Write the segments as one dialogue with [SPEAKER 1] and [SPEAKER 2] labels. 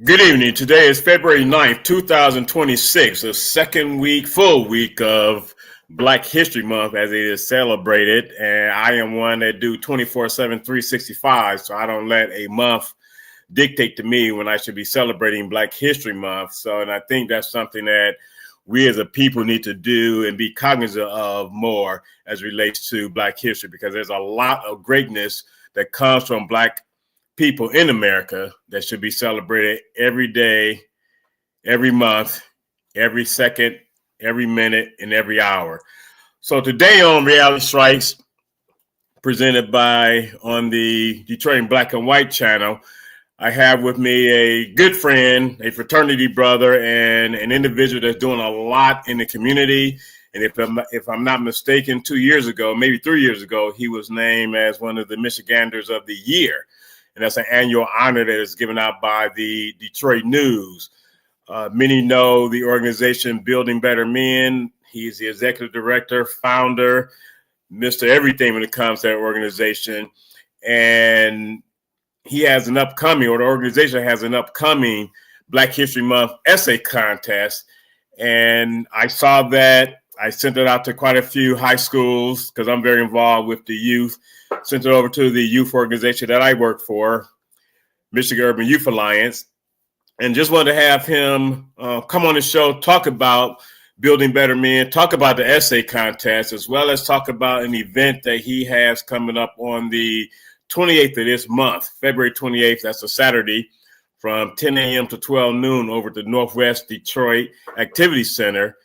[SPEAKER 1] Good evening. Today is February 9th, 2026, the second week, full week of Black History Month as it is celebrated. And I am one that do 24/7, 365. So I don't let a month dictate to me when I should be celebrating Black History Month. And I think that's something that we as a people need to do and be cognizant of more as it relates to Black history, because there's a lot of greatness that comes from Black people in America that should be celebrated every day, every month, every second, every minute, and every hour. So today on Reality Strikes, presented by on the Detroit Black and White channel, I have with me a good friend, a fraternity brother, and an individual that's doing a lot in the community. And if I'm not mistaken, 2 years ago, maybe 3 years ago, he was named as one of the Michiganders of the Year. And that's an annual honor that is given out by the Detroit News. Many know the organization Building Better Men. He's the executive director, founder, Mr. Everything when it comes to that organization. And he has an upcoming, or the organization has an upcoming Black History Month essay contest. And I saw that. I sent it out to quite a few high schools because I'm very involved with the youth. Sent it over to the youth organization that I work for, Michigan Urban Youth Alliance, and just wanted to have him come on the show, talk about Building Better Men, talk about the essay contest, as well as talk about an event that he has coming up on the 28th of this month, February 28th. That's a Saturday from 10 a.m. to 12 noon over at the Northwest Detroit Activity Center.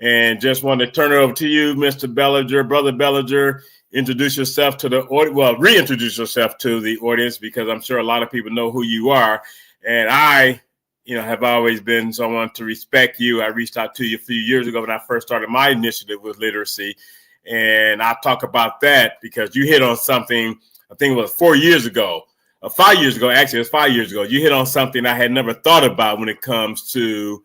[SPEAKER 1] And just wanted to turn it over to you, Mr. Bellinger, Brother Bellinger. Introduce yourself to the audience. Well, reintroduce yourself to the audience, because I'm sure a lot of people know who you are. And I, have always been someone to respect you. I reached out to you a few years ago when I first started my initiative with literacy. And I'll talk about that because you hit on something, I think it was 4 years ago, 5 years ago. Actually, it was 5 years ago. You hit on something I had never thought about when it comes to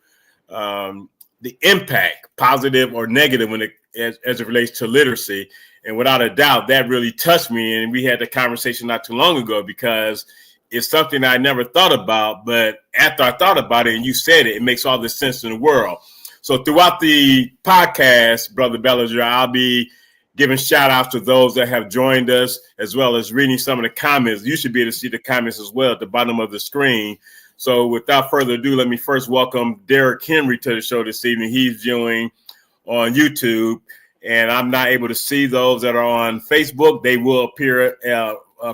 [SPEAKER 1] the impact, positive or negative, as it relates to literacy. And without a doubt, that really touched me. And we had the conversation not too long ago because it's something I never thought about. But after I thought about it and you said it, it makes all the sense in the world. So throughout the podcast, Brother Bellinger, I'll be giving shout outs to those that have joined us, as well as reading some of the comments. You should be able to see the comments as well at the bottom of the screen. So without further ado, let me first welcome Derrick Henry to the show this evening. He's viewing on YouTube, and I'm not able to see those that are on Facebook. They will appear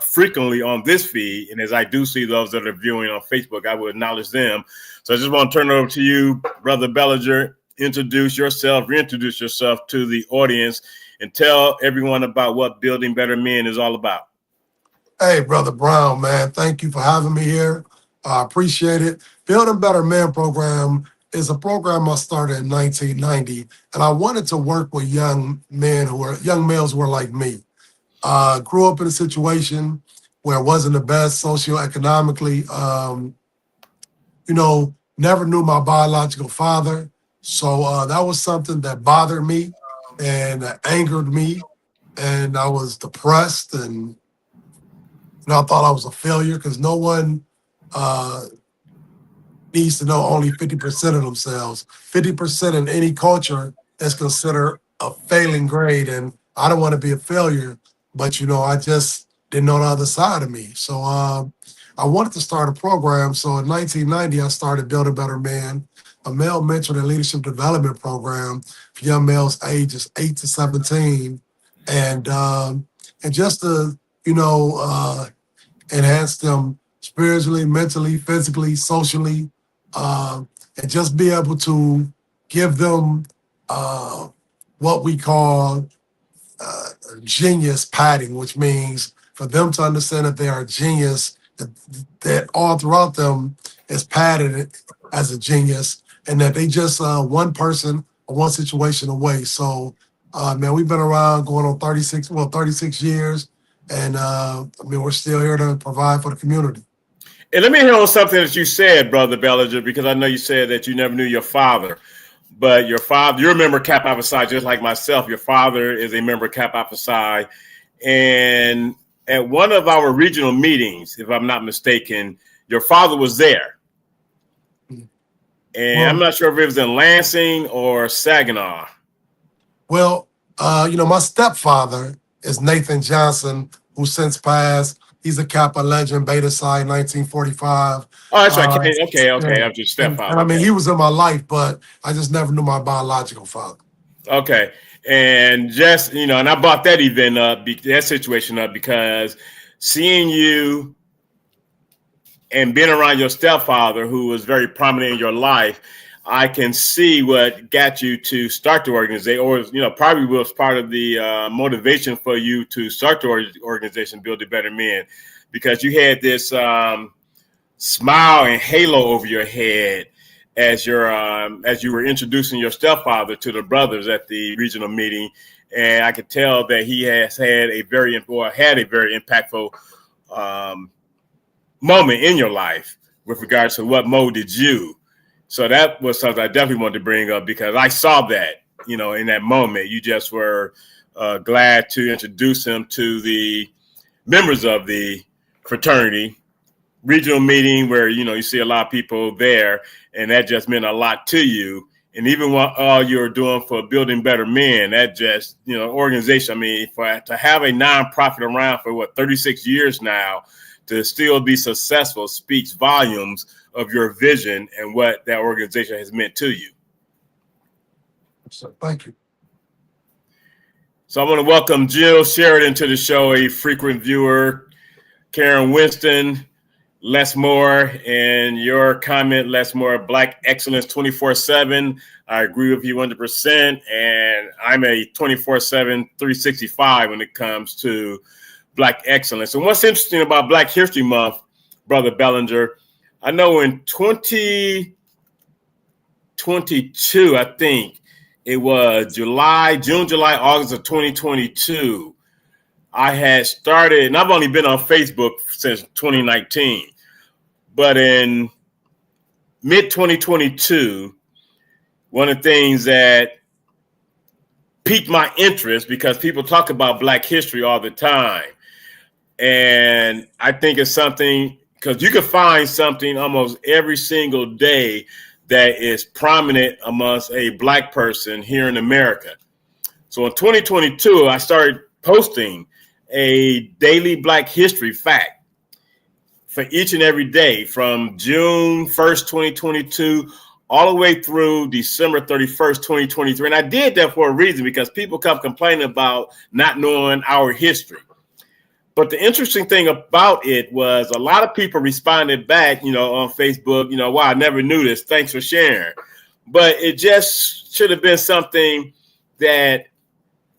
[SPEAKER 1] frequently on this feed. And as I do see those that are viewing on Facebook, I will acknowledge them. So I just want to turn it over to you, Brother Bellinger. Introduce yourself, reintroduce yourself to the audience, and tell everyone about what Building Better Men is all about.
[SPEAKER 2] Hey, Brother Brown, man, thank you for having me here. I appreciate it. Building Better Men program is a program I started in 1990, and I wanted to work with young males who were like me. Grew up in a situation where it wasn't the best socioeconomically. Never knew my biological father. So that was something that bothered me and angered me. And I was depressed, and I thought I was a failure because no one needs to know only 50% of themselves. 50% in any culture is considered a failing grade, and I don't want to be a failure, but I just didn't know the other side of me. So I wanted to start a program. So in 1990, I started Building Better Men, a male mentor and leadership development program for young males ages 8 to 17, and just to enhance them spiritually, mentally, physically, socially, and just be able to give them what we call genius padding, which means for them to understand that they are a genius, that all throughout them is padded as a genius, and that they just one person or one situation away. So, man, we've been around going on 36 years, and we're still here to provide for the community.
[SPEAKER 1] And let me hit on something that you said, Brother Bellinger, because I know you said that you never knew your father. But your father, you're a member of Kappa Alpha Psi, just like myself. Your father is a member of Kappa Alpha Psi. And at one of our regional meetings, if I'm not mistaken, your father was there. And I'm not sure if it was in Lansing or Saginaw.
[SPEAKER 2] Well, my stepfather is Nathan Johnson, who since passed. He's a Kappa legend, Beta Psi, 1945.
[SPEAKER 1] Oh, that's right. Okay.
[SPEAKER 2] Yeah.
[SPEAKER 1] I'm your stepfather.
[SPEAKER 2] And I mean, he was in my life, but I just never knew my biological father.
[SPEAKER 1] Okay. And just, and I brought that event up, that situation up, because seeing you and being around your stepfather, who was very prominent in your life, I can see what got you to start the organization, or, probably was part of the motivation for you to start the organization, Building Better Men, because you had this smile and halo over your head as you were introducing your stepfather to the brothers at the regional meeting. And I could tell that he has had a very impactful moment in your life with regards to what molded you. So that was something I definitely wanted to bring up, because I saw that, in that moment. You just were glad to introduce him to the members of the fraternity regional meeting, where, you see a lot of people there, and that just meant a lot to you. And even what all you're doing for Building Better Men, that just, organization, I mean, to have a nonprofit around for 36 years now, to still be successful, speaks volumes of your vision and what that organization has meant to you.
[SPEAKER 2] So thank you.
[SPEAKER 1] So I want to welcome Jill Sheridan to the show, a frequent viewer. Karen Winston, Les Moore, and your comment, Les Moore, Black Excellence 24/7. I agree with you 100%. And I'm a 24/7, 365 when it comes to Black Excellence. And what's interesting about Black History Month, Brother Bellinger, I know in 2022, I think it was June, July, August of 2022, I had started, and I've only been on Facebook since 2019, but in mid-2022, one of the things that piqued my interest, because people talk about Black history all the time, and I think it's something, because you can find something almost every single day that is prominent amongst a Black person here in America. So in 2022, I started posting a daily Black history fact for each and every day from June 1st, 2022, all the way through December 31st, 2023. And I did that for a reason, because people kept complaining about not knowing our history. But the interesting thing about it was a lot of people responded back, on Facebook, wow, I never knew this. Thanks for sharing. But it just should have been something that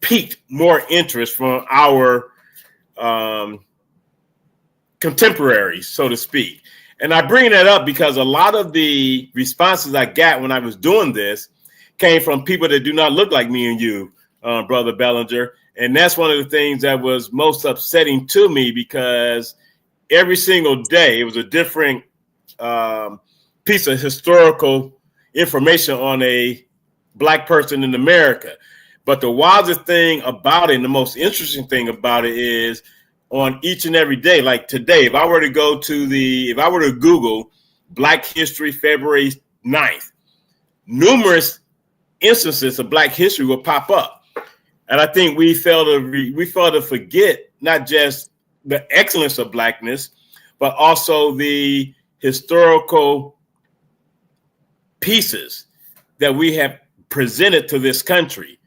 [SPEAKER 1] piqued more interest from our contemporaries, so to speak. And I bring that up because a lot of the responses I got when I was doing this came from people that do not look like me and you, Brother Bellinger. And that's one of the things that was most upsetting to me, because every single day it was a different piece of historical information on a Black person in America. But the wildest thing about it, and the most interesting thing about it, is on each and every day, like today, if I were to Google Black History February 9th, numerous instances of Black history will pop up. And I think we fail to forget not just the excellence of Blackness, but also the historical pieces that we have presented to this country.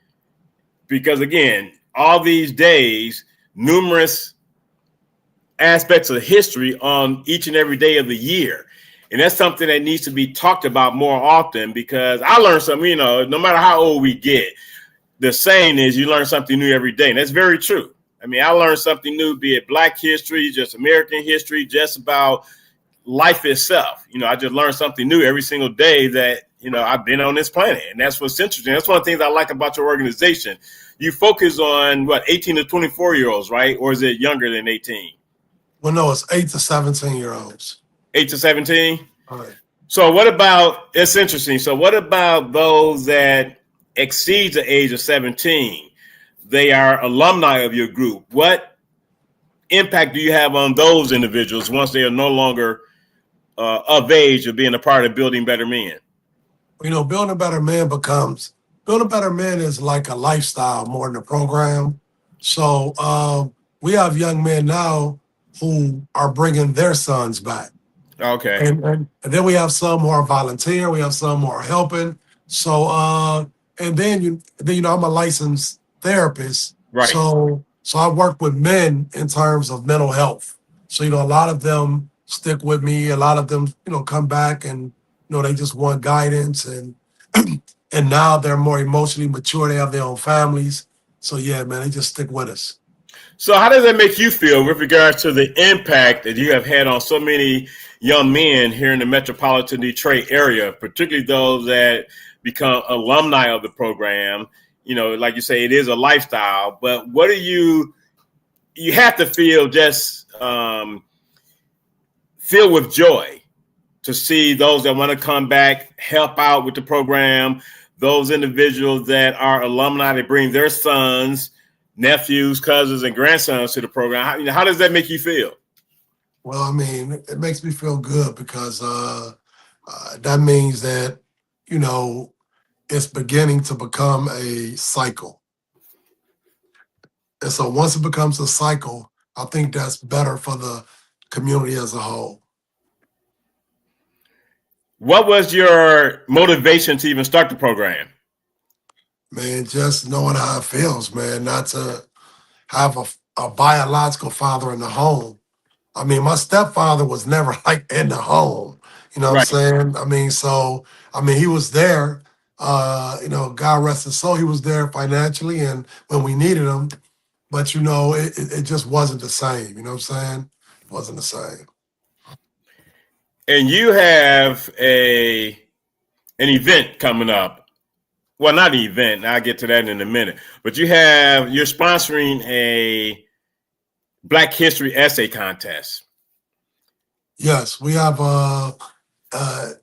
[SPEAKER 1] Because again, all these days, numerous aspects of history on each and every day of the year. And that's something that needs to be talked about more often, because I learned something, no matter how old we get, the saying is you learn something new every day. And that's very true. I mean, I learned something new, be it Black history, just American history, just about life itself. I just learned something new every single day that, I've been on this planet. And that's what's interesting. That's one of the things I like about your organization. You focus on 18 to 24-year-olds, right? Or is it younger than 18?
[SPEAKER 2] Well, no, it's 8 to 17-year-olds.
[SPEAKER 1] 8 to 17?
[SPEAKER 2] All right.
[SPEAKER 1] So it's interesting. So what about those that exceeds the age of 17? They are alumni of your group. What impact do you have on those individuals once they are no longer of age of being a part of Building Better Men?
[SPEAKER 2] Building a Better Man Building a Better Man is like a lifestyle more than a program. So we have young men now who are bringing their sons back.
[SPEAKER 1] Okay.
[SPEAKER 2] And then we have some who are volunteer. We have some who are helping. So and then I'm a licensed therapist.
[SPEAKER 1] Right.
[SPEAKER 2] So I work with men in terms of mental health. So a lot of them stick with me. A lot of them come back and they just want guidance and and now they're more emotionally mature. They have their own families. So yeah, man, they just stick with us.
[SPEAKER 1] So how does that make you feel with regards to the impact that you have had on so many young men here in the metropolitan Detroit area, particularly those that become alumni of the program? Like you say, it is a lifestyle, but what do you have to feel just filled with joy to see those that want to come back, help out with the program, those individuals that are alumni that bring their sons, nephews, cousins, and grandsons to the program. How does that make you feel?
[SPEAKER 2] Well, I mean, it makes me feel good because that means that, it's beginning to become a cycle. And so once it becomes a cycle, I think that's better for the community as a whole.
[SPEAKER 1] What was your motivation to even start the program?
[SPEAKER 2] Man, just knowing how it feels, man, not to have a biological father in the home. I mean, my stepfather was never like in the home. You know what I'm
[SPEAKER 1] Right.
[SPEAKER 2] saying? He was there. God rest his soul, he was there financially and when we needed him. But it just wasn't the same. You know what I'm saying? It wasn't the same.
[SPEAKER 1] And you have an event coming up. Well, not an event. I'll get to that in a minute. But you're sponsoring a Black History essay contest.
[SPEAKER 2] Yes, we have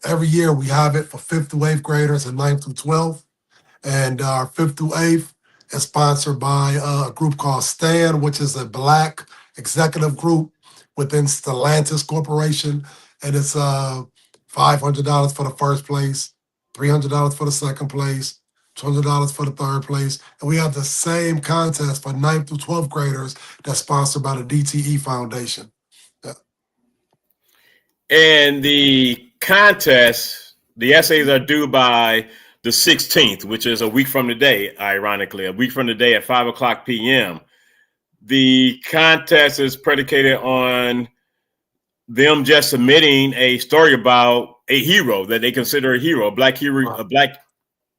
[SPEAKER 2] every year we have it for 5th through 8th graders and 9th through 12th. And our 5th through 8th is sponsored by a group called STAN, which is a Black executive group within Stellantis Corporation. And it's $500 for the first place, $300 for the second place, $200 for the third place. And we have the same contest for 9th through 12th graders that's sponsored by the DTE Foundation. Yeah.
[SPEAKER 1] And the contest, the essays are due by the 16th, which is a week from today, ironically, a week from today at 5:00 p.m. The contest is predicated on them just submitting a story about a hero that they consider a hero, a Black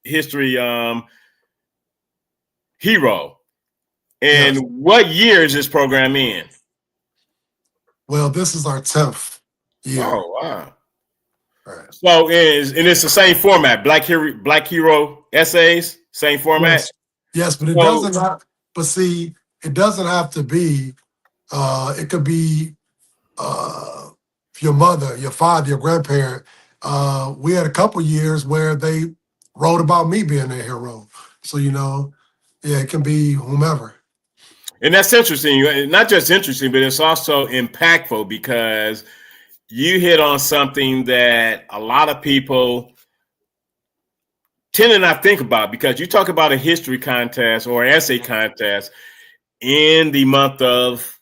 [SPEAKER 1] history hero. And
[SPEAKER 2] Yes.
[SPEAKER 1] what year is this program in?
[SPEAKER 2] Well, this is our 10th year.
[SPEAKER 1] Oh, wow.
[SPEAKER 2] Right.
[SPEAKER 1] So it's the same format, Black hero essays, same format?
[SPEAKER 2] Yes, but it doesn't have, but see, it doesn't have to be, it could be your mother, your father, your grandparent. We had a couple years where they wrote about me being a hero. So, it can be whomever.
[SPEAKER 1] And that's interesting. Not just interesting, but it's also impactful because you hit on something that a lot of people tend to not think about, because you talk about a history contest or essay contest in the month of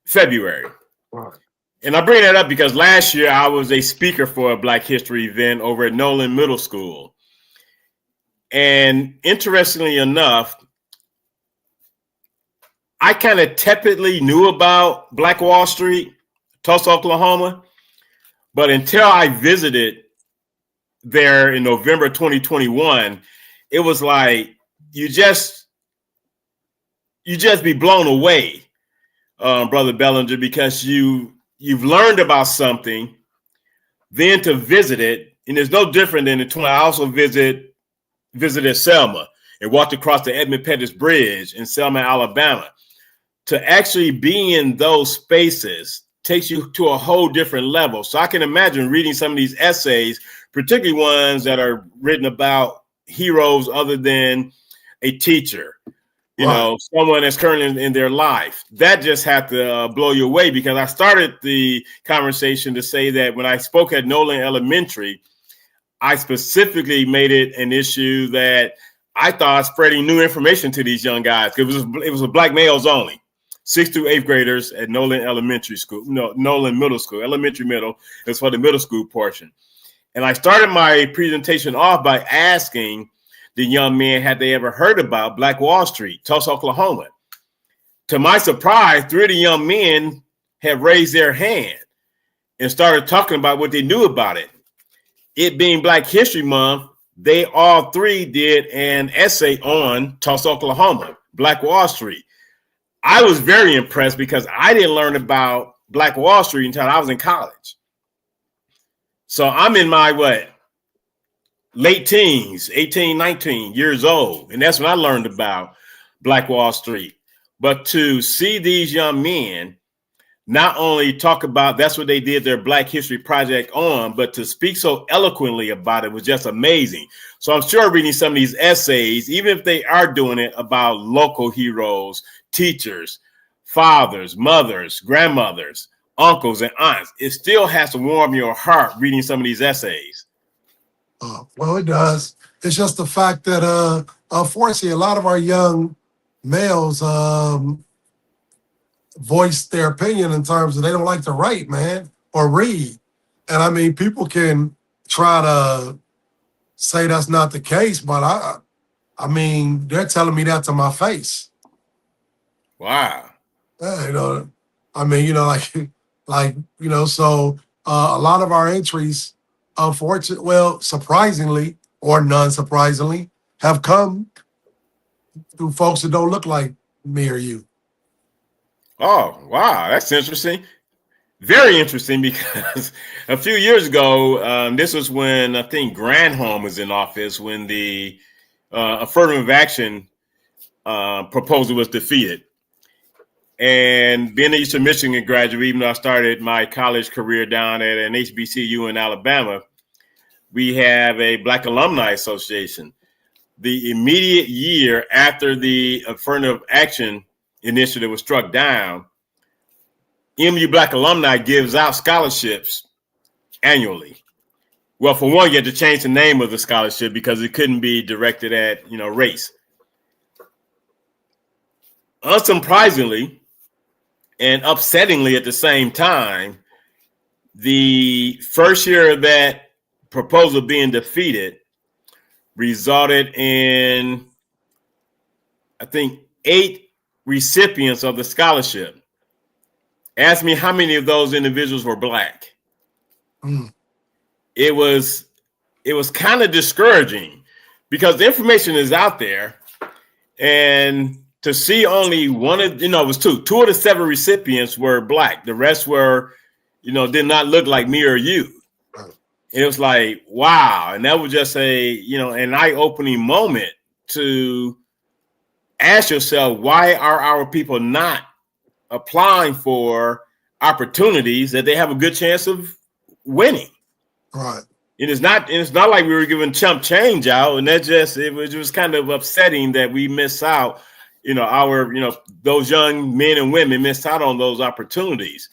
[SPEAKER 1] February.
[SPEAKER 2] Right.
[SPEAKER 1] And I bring that up because last year I was a speaker for a Black History event over at Nolan Middle School. And interestingly enough, I kind of tepidly knew about Black Wall Street, Tulsa, Oklahoma. But until I visited there in November 2021, it was like you just be blown away, Brother Bellinger, because you've learned about something, then to visit it, and it's no different than I also visited Selma and walked across the Edmund Pettus Bridge in Selma, Alabama. To actually be in those spaces takes you to a whole different level. So I can imagine reading some of these essays, particularly ones that are written about heroes other than a teacher, someone that's currently in their life. That just had to blow you away, because I started the conversation to say that when I spoke at Nolan Elementary, I specifically made it an issue that I thought spreading new information to these young guys. It was a black males only, 6th through 8th graders at Nolan Elementary School, no, Nolan Middle School, elementary middle. It's for the middle school portion. And I started my presentation off by asking the young men, had they ever heard about Black Wall Street, Tulsa, Oklahoma? To my surprise, 3 of the young men had raised their hand and started talking about what they knew about it. It being Black History Month, they all 3 did an essay on Tulsa, Oklahoma, Black Wall Street. I was very impressed because I didn't learn about Black Wall Street until I was in college. So I'm in my, late teens, 18, 19 years old. And that's when I learned about Black Wall Street. But to see these young men not only talk about that's what they did their Black History Project on, but to speak so eloquently about it was just amazing. So I'm sure reading some of these essays, even if they are doing it about local heroes, teachers, fathers, mothers, grandmothers, uncles, and aunts, it still has to warm your heart reading some of these essays.
[SPEAKER 2] Well, it does. It's just the fact that, unfortunately, a lot of our young males voice their opinion in terms of they don't like to write, man, or read. And I mean, people can try to say that's not the case, but I mean, they're telling me that to my face.
[SPEAKER 1] Wow.
[SPEAKER 2] Yeah, I mean, so a lot of our entries, surprisingly or non-surprisingly, have come through folks that don't look like me or you.
[SPEAKER 1] Oh, wow. That's interesting. Very interesting because a few years ago, this was when I think Granholm was in office when the affirmative action proposal was defeated. And being an Eastern Michigan graduate, even though I started my college career down at an HBCU in Alabama, we have a Black Alumni Association. The immediate year after the affirmative action initiative was struck down, MU Black Alumni gives out scholarships annually. Well, for one, you had to change the name of the scholarship because it couldn't be directed at, race. Unsurprisingly, and upsettingly at the same time, the first year of that proposal being defeated resulted in, I think, 8 recipients of the scholarship. Ask me how many of those individuals were Black. It was kind of discouraging because the information is out there, and to see only one of, it was 2 of the 7 recipients were Black. The rest were, did not look like me or you. It was like, wow. And that was just an eye-opening moment to ask yourself, why are our people not applying for opportunities that they have a good chance of winning?
[SPEAKER 2] Right.
[SPEAKER 1] And it's not like we were giving chump change out. And it was kind of upsetting that we miss out, those young men and women missed out on those opportunities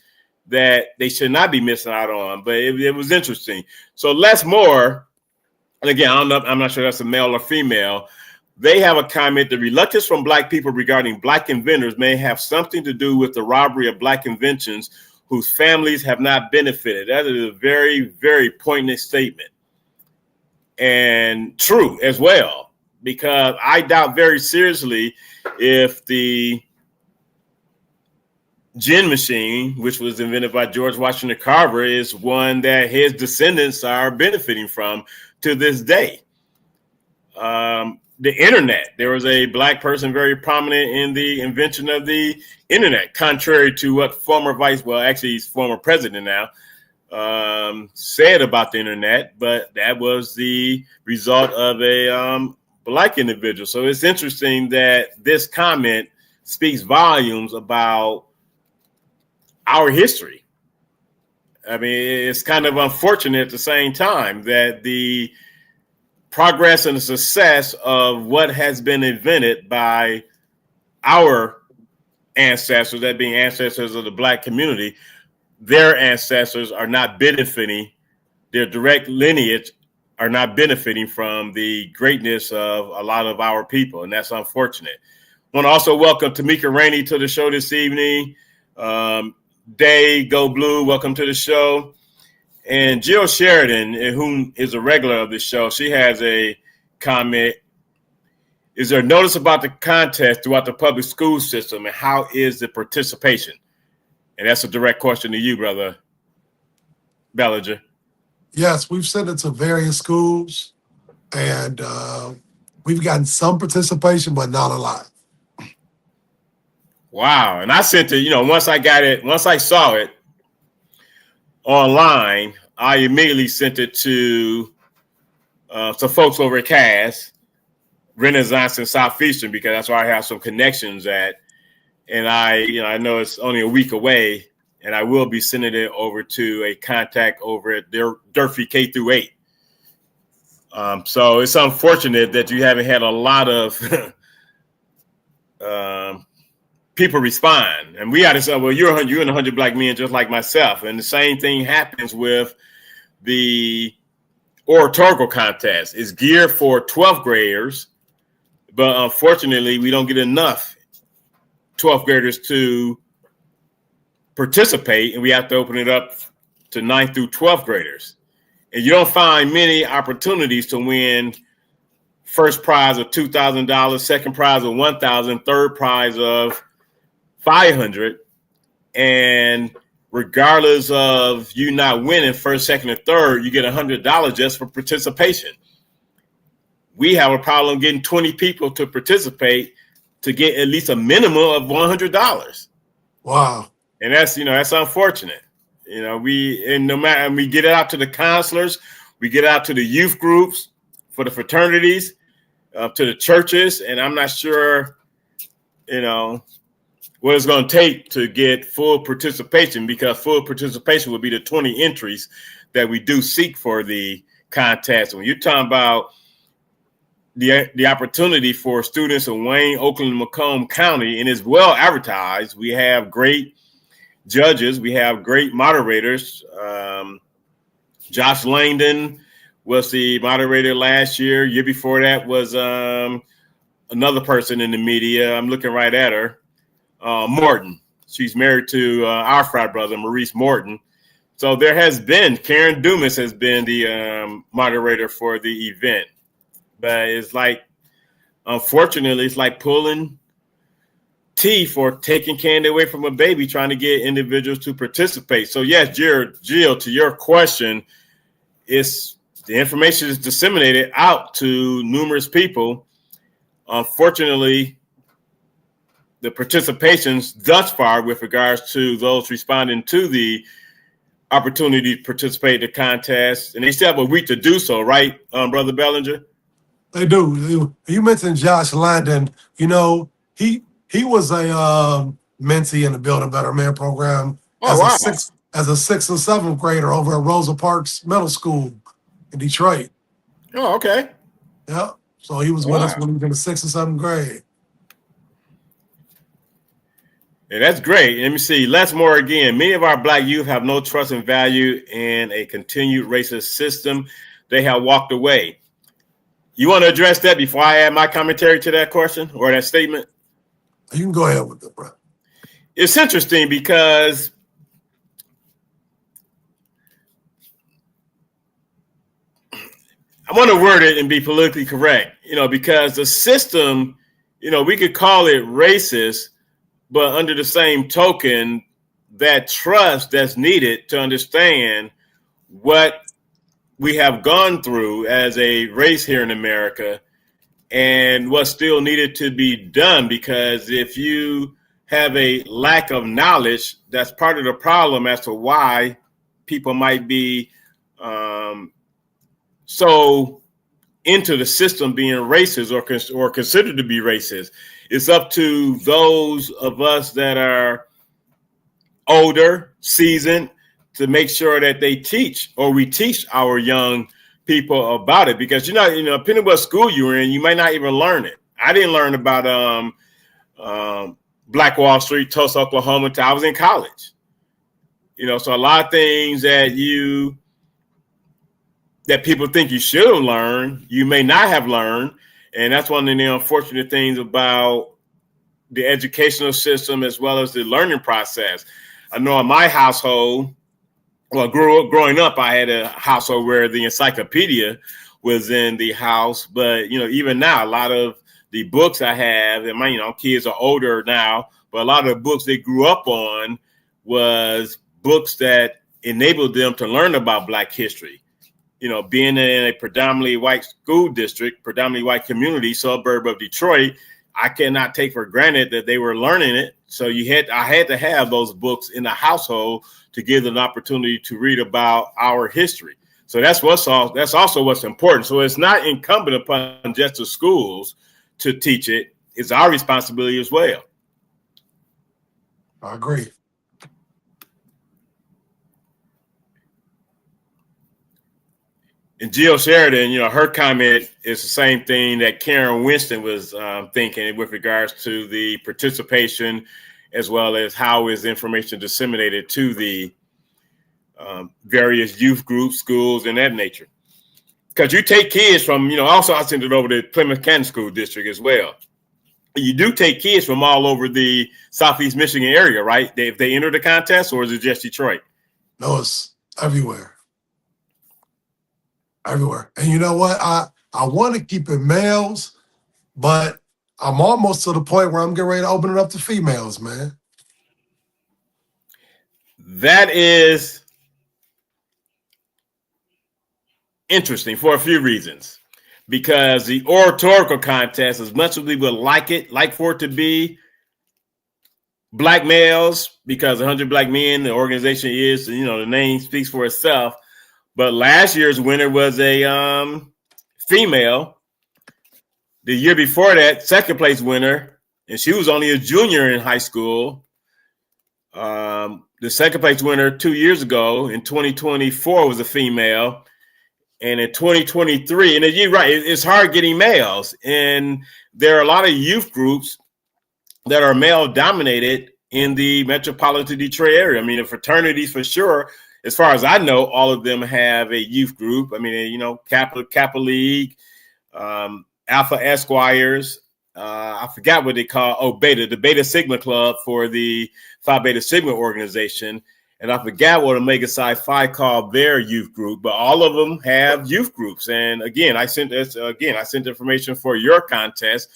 [SPEAKER 1] that they should not be missing out on. But it was interesting. So Les Moore, and again, I'm not sure that's a male or female. They have a comment: the reluctance from Black people regarding Black inventors may have something to do with the robbery of Black inventions whose families have not benefited. That is a very, very poignant statement, and true as well, because I doubt very seriously if the gin machine, which was invented by George Washington Carver, is one that his descendants are benefiting from to this day. The internet, there was a Black person very prominent in the invention of the internet, contrary to what he's former president now, said about the internet, but that was the result of a Black individual. So it's interesting that this comment speaks volumes about our history. I mean, it's kind of unfortunate at the same time that the progress and the success of what has been invented by our ancestors, that being ancestors of the Black community, their ancestors are not benefiting, their direct lineage are not benefiting from the greatness of a lot of our people, and that's unfortunate. I want to also welcome Tamika Rainey to the show this evening. Day Go Blue, welcome to the show. And Jill Sheridan, who is a regular of the show, she has a comment. Is there notice about the contest throughout the public school system, and how is the participation? And that's a direct question to you, Brother Bellinger.
[SPEAKER 2] Yes, we've sent it to various schools, and we've gotten some participation, but not a lot.
[SPEAKER 1] Wow. And I sent it, once I saw it online, I immediately sent it to some folks over at Cass, Renaissance and Southeastern, because that's where I have some connections at. And I know it's only a week away, and I will be sending it over to a contact over at Durfee K through 8. So it's unfortunate that you haven't had a lot of people respond. And we got to say, well, you're in 100 Black Men just like myself. And the same thing happens with the oratorical contest. It's geared for 12th graders, but unfortunately, we don't get enough 12th graders to participate, and we have to open it up to 9th through 12th graders. And you don't find many opportunities to win first prize of $2,000, second prize of $1,000, third prize of $500. And regardless of you not winning first, second, or third, you get $100 just for participation. We have a problem getting 20 people to participate to get at least a minimum of $100.
[SPEAKER 2] Wow.
[SPEAKER 1] And that's unfortunate. We get it out to the counselors, we get out to the youth groups, for the fraternities, to the churches, and I'm not sure, what it's going to take to get full participation, because full participation would be the 20 entries that we do seek for the contest. When you're talking about the opportunity for students in Wayne, Oakland, and Macomb County, and it's well advertised. We have great judges. We have great moderators. Josh Langdon was the moderator last year. Year before that was another person in the media. I'm looking right at her. Morton. She's married to our frat brother, Maurice Morton. So there has been, Karen Dumas has been the moderator for the event. But it's like, unfortunately, it's like pulling teeth or taking candy away from a baby, trying to get individuals to participate. So yes, Jill, to your question, the information is disseminated out to numerous people. Unfortunately, the participations thus far with regards to those responding to the opportunity to participate in the contest, and they still have a week to do so, right, Brother Bellinger?
[SPEAKER 2] They do. You mentioned Josh Landon. He was a mentee in the Build a Better Man program as a 6th and 7th grader over at Rosa Parks Middle School in Detroit.
[SPEAKER 1] Oh, okay.
[SPEAKER 2] Yeah. So he was with us when he was in the 6th and 7th grade.
[SPEAKER 1] Yeah, that's great. Let me see. Les Moore again. Many of our Black youth have no trust and value in a continued racist system. They have walked away. You want to address that before I add my commentary to that question or that statement?
[SPEAKER 2] You can go ahead with it, bro.
[SPEAKER 1] It's interesting because I want to word it and be politically correct, because the system, we could call it racist, but under the same token, that trust that's needed to understand what we have gone through as a race here in America and what's still needed to be done. Because if you have a lack of knowledge, that's part of the problem as to why people might be so into the system being racist or considered to be racist. It's up to those of us that are older, seasoned, to make sure that we teach our young people about it, because depending on what school you were in, you might not even learn it. I didn't learn about Black Wall Street, Tulsa, Oklahoma, until I was in college. So a lot of things that you that people think you should have learned, you may not have learned. And that's one of the unfortunate things about the educational system as well as the learning process. I know in my household, well, growing up, I had a household where the encyclopedia was in the house. But, even now, a lot of the books I have, and my, kids are older now, but a lot of the books they grew up on was books that enabled them to learn about Black history. Being in a predominantly white school district, predominantly white community, suburb of Detroit, I cannot take for granted that they were learning it. So I had to have those books in the household to give them an opportunity to read about our history. So that's also what's important. So it's not incumbent upon just the schools to teach it. It's our responsibility as well.
[SPEAKER 2] I agree.
[SPEAKER 1] And Jill Sheridan, her comment is the same thing that Karen Winston was thinking with regards to the participation, as well as how is information disseminated to the various youth groups, schools, and that nature. Because you take kids from, also I sent it over to Plymouth Canton School District as well. You do take kids from all over the Southeast Michigan area, right? If they enter the contest, or is it just Detroit?
[SPEAKER 2] No, it's everywhere. Everywhere. And you know what? I want to keep it males, but I'm almost to the point where I'm getting ready to open it up to females, man.
[SPEAKER 1] That is interesting for a few reasons. Because the oratorical contest, as much as we would like for it to be Black males, because 100 Black Men, the organization is, the name speaks for itself. But last year's winner was a female. The year before that, second place winner, and she was only a junior in high school. The second place winner 2 years ago in 2024 was a female. And in 2023, and you're right, it's hard getting males. And there are a lot of youth groups that are male dominated in the metropolitan Detroit area. I mean, the fraternities for sure. As far as I know, all of them have a youth group. I mean, Kappa League, Alpha Esquires. I forgot what they call. Beta, the Beta Sigma Club for the Phi Beta Sigma organization. And I forgot what Omega Psi Phi called their youth group, but all of them have youth groups. And again, I sent information for your contest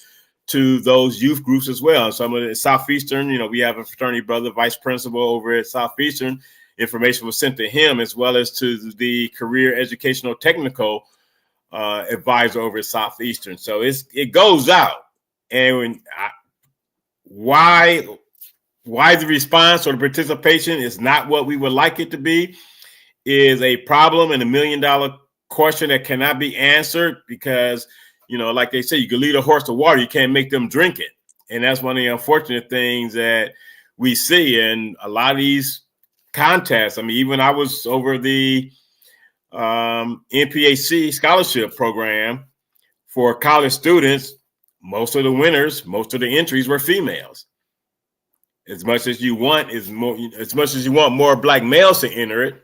[SPEAKER 1] to those youth groups as well. And some of the Southeastern, we have a fraternity brother, vice principal over at Southeastern. Information was sent to him, as well as to the career educational technical advisor over at Southeastern. So it goes out. And why the response or the participation is not what we would like it to be is a problem and $1 million question that cannot be answered, because, like they say, you can lead a horse to water, you can't make them drink it. And that's one of the unfortunate things that we see in a lot of these contests. I mean, even I was over the NPAC scholarship program for college students. Most of the winners, most of the entries were females. As much as you want more Black males to enter it,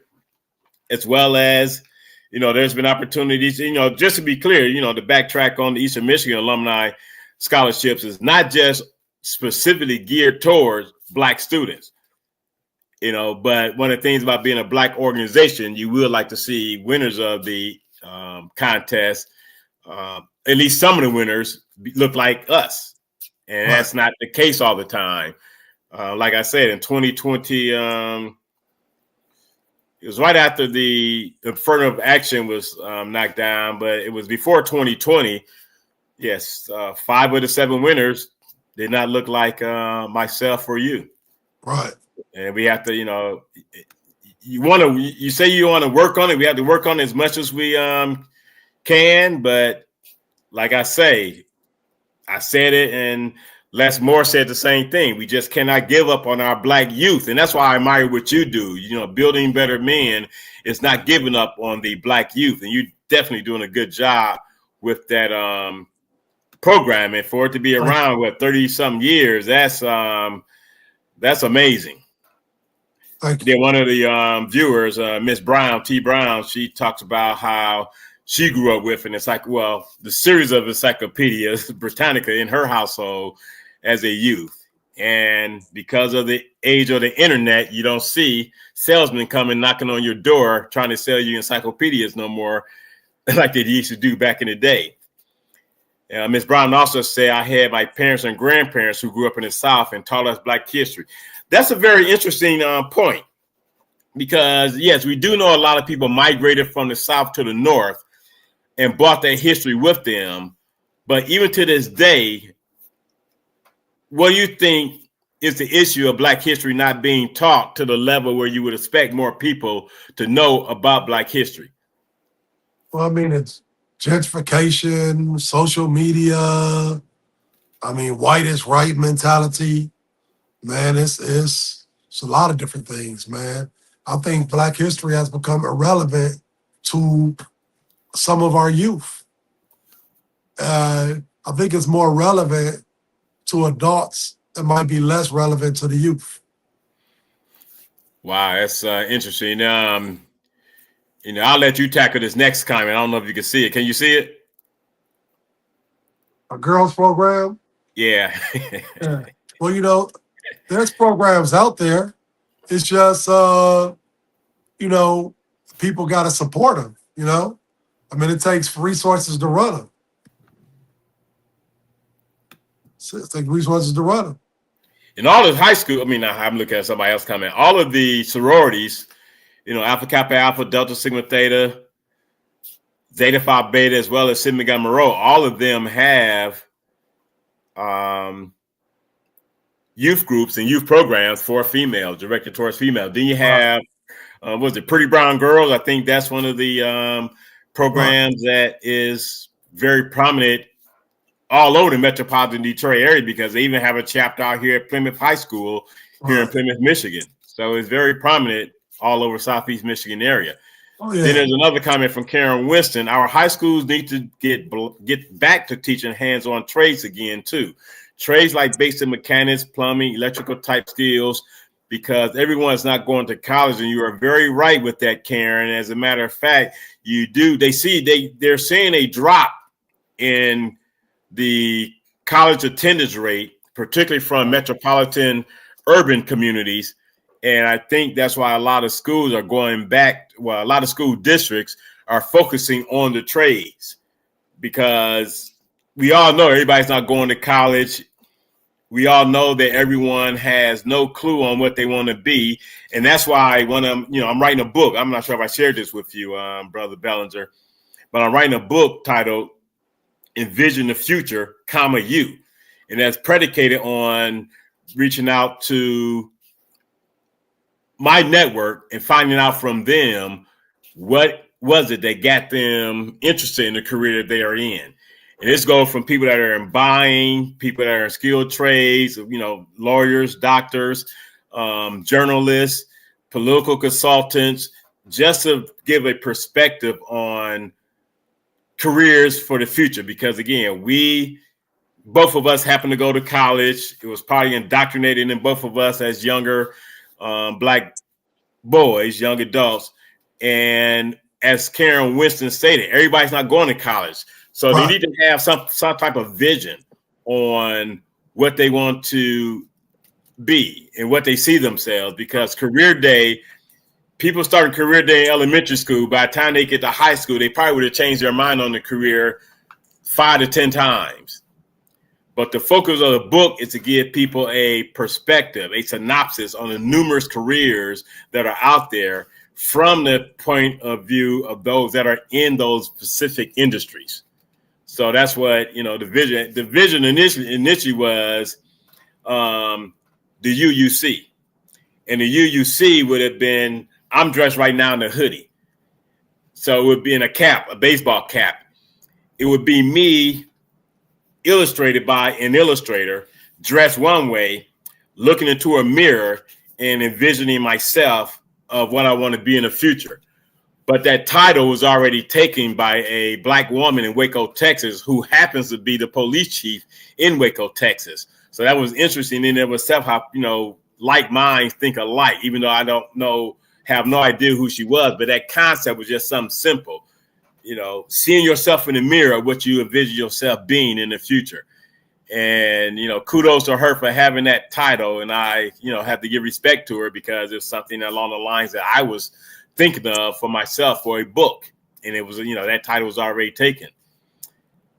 [SPEAKER 1] as well as, there's been opportunities, just to be clear, to backtrack on the Eastern Michigan alumni scholarships is not just specifically geared towards Black students, but one of the things about being a Black organization, you would like to see winners of the contest, at least some of the winners look like us. And that's not the case all the time. Like I said, in 2020, it was right after the affirmative action was knocked down, but it was before 2020. Yes, 5 of the 7 winners did not look like myself or you.
[SPEAKER 2] Right.
[SPEAKER 1] And we have to, you say you want to work on it. We have to work on it as much as we can. But like I said it, and Les Moore said the same thing. We just cannot give up on our Black youth. And that's why I admire what you do. Building Better Men is not giving up on the Black youth. And you're definitely doing a good job with that program. And for it to be around, 30-something years, that's amazing.
[SPEAKER 2] Thank you.
[SPEAKER 1] Then one of the viewers, Miss Brown, T. Brown, she talks about how she grew up with, and it's like, well, the series of encyclopedias Britannica in her household as a youth. And because of the age of the internet, you don't see salesmen coming knocking on your door trying to sell you encyclopedias no more like they used to do back in the day. Ms. Brown also said, I had my parents and grandparents who grew up in the South and taught us Black history. That's a very interesting point, because, yes, we do know a lot of people migrated from the South to the North and brought their history with them. But even to this day, what do you think is the issue of Black history not being taught to the level where you would expect more people to know about Black history?
[SPEAKER 2] Well, I mean, it's gentrification, social media. I mean, white is right mentality. Man, it's a lot of different things, man. I think Black history has become irrelevant to some of our youth. I think it's more relevant to adults. It might be less relevant to the youth.
[SPEAKER 1] Wow, that's interesting. I'll let you tackle this next comment. I don't know if you can see it. Can you see it?
[SPEAKER 2] A girls program?
[SPEAKER 1] Yeah.
[SPEAKER 2] Yeah. Well, there's programs out there. It's just, people got to support them, I mean, it takes resources to run them. It takes resources to run them.
[SPEAKER 1] In all of high school, I'm looking at somebody else comment. All of the sororities, Alpha Kappa Alpha, Delta Sigma Theta, Zeta Phi Beta, as well as Sigma Gamma Rho, all of them have youth groups and youth programs for females, directed towards females. Then you have, Pretty Brown Girls? I think that's one of the programs that is very prominent all over the metropolitan Detroit area, because they even have a chapter out here at Plymouth High School here in Plymouth, Michigan. So it's very prominent all over Southeast Michigan area.
[SPEAKER 2] Oh, yeah.
[SPEAKER 1] Then there's another comment from Karen Winston. Our high schools need to get back to teaching hands-on trades again too. Trades like basic mechanics, plumbing, electrical type skills, because everyone's not going to college. And you are very right with that, Karen. As a matter of fact, they're seeing a drop in the college attendance rate, particularly from metropolitan urban communities. And I think that's why a lot of schools are going back. Well, a lot of school districts are focusing on the trades, because we all know everybody's not going to college. We all know that everyone has no clue on what they want to be. And that's why I'm writing a book. I'm not sure if I shared this with you, Brother Bellinger, but I'm writing a book titled Envision the Future, You. And that's predicated on reaching out to my network and finding out from them what was it that got them interested in the career that they are in. And this goes from people that are in buying, people that are in skilled trades, lawyers, doctors, journalists, political consultants, just to give a perspective on careers for the future. Because again, both of us happened to go to college. It was probably indoctrinated in both of us as younger Black boys, young adults. And as Karen Winston stated, everybody's not going to college. So they need to have some type of vision on what they want to be and what they see themselves, because career day, people starting career day in elementary school, by the time they get to high school, they probably would have changed their mind on the career 5 to 10 times. But the focus of the book is to give people a perspective, a synopsis on the numerous careers that are out there from the point of view of those that are in those specific industries. So that's what, the vision initially was the UUC. And the UUC would have been, I'm dressed right now in a hoodie. So it would be in a cap, a baseball cap. It would be me illustrated by an illustrator, dressed one way, looking into a mirror and envisioning myself of what I want to be in the future. But that title was already taken by a Black woman in Waco, Texas, who happens to be the police chief in Waco, Texas. So that was interesting in and of itself, how, like minds think alike, even though I have no idea who she was, but that concept was just something simple. Seeing yourself in the mirror, what you envision yourself being in the future. And, kudos to her for having that title. And I, have to give respect to her because it's something along the lines that I was thinking of for myself for a book. And it was, that title was already taken.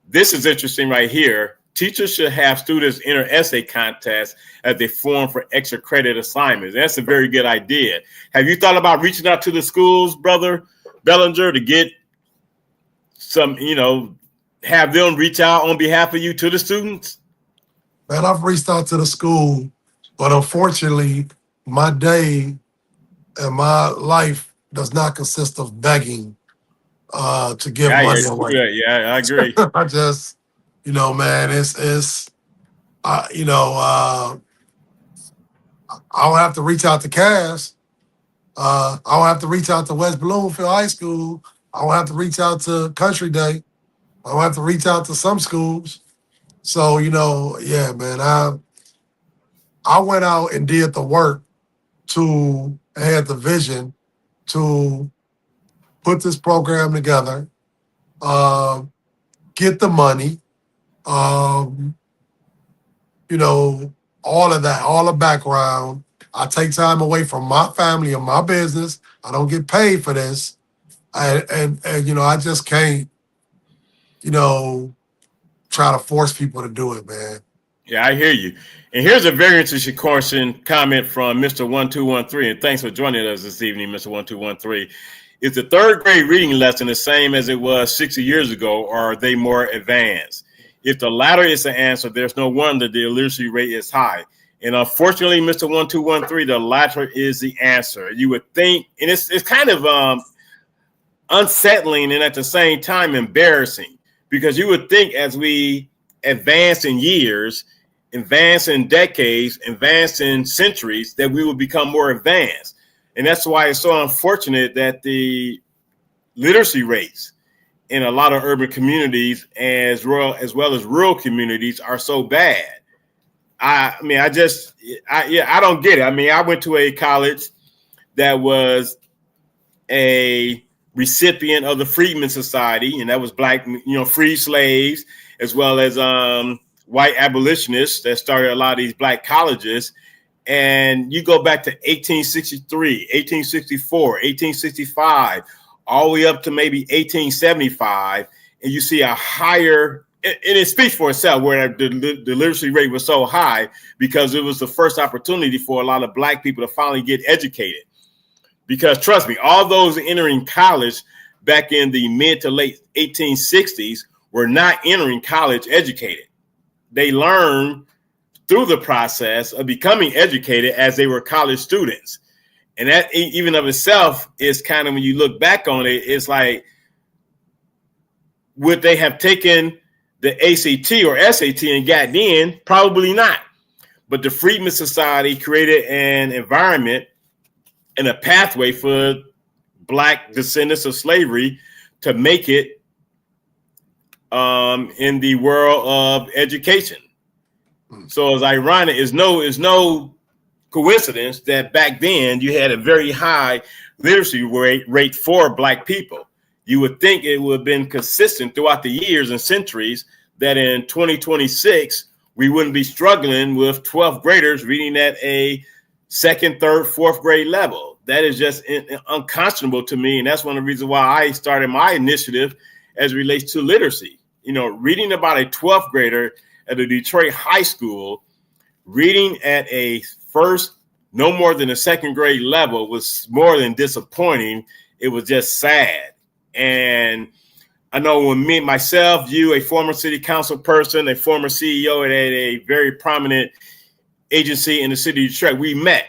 [SPEAKER 1] This is interesting right here. Teachers should have students enter essay contests as they form for extra credit assignments. That's a very good idea. Have you thought about reaching out to the schools, Brother Bellinger, to get some, have them reach out on behalf of you to the students?
[SPEAKER 2] Man, I've reached out to the school, but unfortunately, my day and my life does not consist of begging to give money away.
[SPEAKER 1] Yeah, I agree.
[SPEAKER 2] I just, man, I'll have to reach out to Cass. I'll have to reach out to West Bloomfield High School. I'll have to reach out to Country Day. I'll have to reach out to some schools. So, yeah, man, I went out and did the work had the vision to put this program together, get the money, all of that, all the background. I take time away from my family and my business. I don't get paid for this. And I just can't, try to force people to do it, man.
[SPEAKER 1] Yeah, I hear you. And here's a very interesting comment from Mr. 1213. And thanks for joining us this evening, Mr. 1213. Is the third grade reading lesson the same as it was 60 years ago, or are they more advanced? If the latter is the answer, there's no wonder the illiteracy rate is high. And unfortunately, Mr. 1213, the latter is the answer. You would think, and it's kind of unsettling and at the same time embarrassing, because you would think as we advance in years, advance in decades, advance in centuries, that we would become more advanced. And that's why it's so unfortunate that the literacy rates in a lot of urban communities as well as rural communities are so bad. I don't get it. I mean, I went to a college that was a recipient of the Freedmen's Society, and that was black, free slaves, as well as white abolitionists that started a lot of these black colleges. And you go back to 1863, 1864, 1865, all the way up to maybe 1875, and you see a higher, and it speaks for itself where the literacy rate was so high, because it was the first opportunity for a lot of black people to finally get educated. Because trust me, all those entering college back in the mid to late 1860s were not entering college educated. They learned through the process of becoming educated as they were college students. And that even of itself is kind of, when you look back on it, it's like, would they have taken the ACT or SAT and gotten in? Probably not. But the Freedmen's Society created an environment and a pathway for black descendants of slavery to make it in the world of education. So it's ironic. It's no coincidence that back then you had a very high literacy rate for black people. You would think it would have been consistent throughout the years and centuries that in 2026, we wouldn't be struggling with 12th graders reading at a second, third, fourth grade level. That is just unconscionable to me. And that's one of the reasons why I started my initiative as it relates to literacy. Reading about a 12th grader at a Detroit high school, reading at a first, no more than a second grade level, was more than disappointing. It was just sad. And I know when you, a former city council person, a former CEO at a very prominent agency in the city of Detroit, we met.